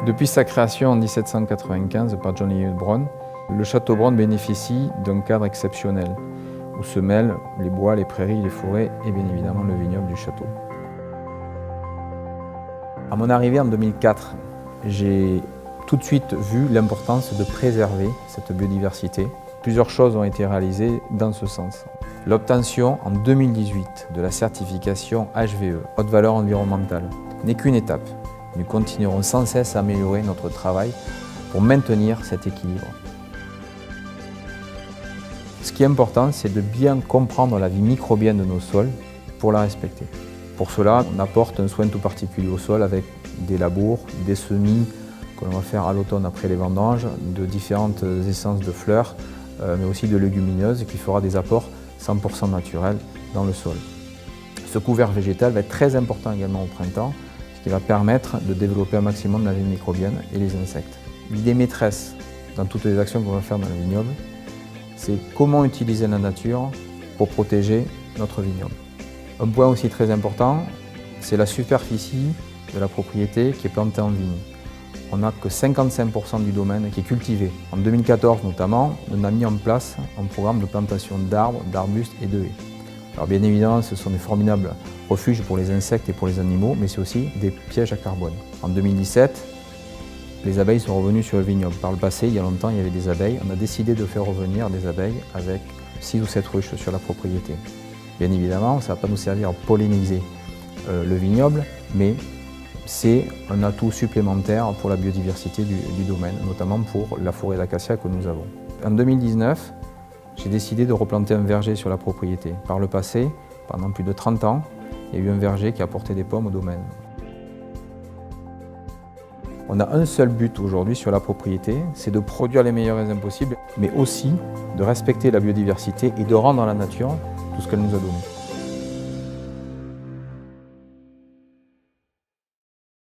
Depuis sa création en 1795 par John Eliot Brown, le château Brown bénéficie d'un cadre exceptionnel où se mêlent les bois, les prairies, les forêts et bien évidemment le vignoble du château. À mon arrivée en 2004, j'ai tout de suite vu l'importance de préserver cette biodiversité. Plusieurs choses ont été réalisées dans ce sens. L'obtention en 2018 de la certification HVE, haute valeur environnementale, n'est qu'une étape. Nous continuerons sans cesse à améliorer notre travail pour maintenir cet équilibre. Ce qui est important, c'est de bien comprendre la vie microbienne de nos sols pour la respecter. Pour cela, on apporte un soin tout particulier au sol avec des labours, des semis que l'on va faire à l'automne après les vendanges, de différentes essences de fleurs, mais aussi de légumineuses qui fera des apports 100% naturels dans le sol. Ce couvert végétal va être très important également au printemps, ce qui va permettre de développer un maximum la vie microbienne et les insectes. L'idée maîtresse dans toutes les actions qu'on va faire dans le vignoble, c'est comment utiliser la nature pour protéger notre vignoble. Un point aussi très important, c'est la superficie de la propriété qui est plantée en vigne. On n'a que 55% du domaine qui est cultivé. En 2014 notamment, on a mis en place un programme de plantation d'arbres, d'arbustes et de haies. Alors bien évidemment, ce sont des formidables refuges pour les insectes et pour les animaux, mais c'est aussi des pièges à carbone. En 2017, les abeilles sont revenues sur le vignoble. Par le passé, il y a longtemps, il y avait des abeilles. On a décidé de faire revenir des abeilles avec 6 ou 7 ruches sur la propriété. Bien évidemment, ça ne va pas nous servir à polliniser le vignoble, mais c'est un atout supplémentaire pour la biodiversité du domaine, notamment pour la forêt d'acacia que nous avons. En 2019, j'ai décidé de replanter un verger sur la propriété. Par le passé, pendant plus de 30 ans, il y a eu un verger qui a apporté des pommes au domaine. On a un seul but aujourd'hui sur la propriété, c'est de produire les meilleurs raisins possibles, mais aussi de respecter la biodiversité et de rendre à la nature tout ce qu'elle nous a donné.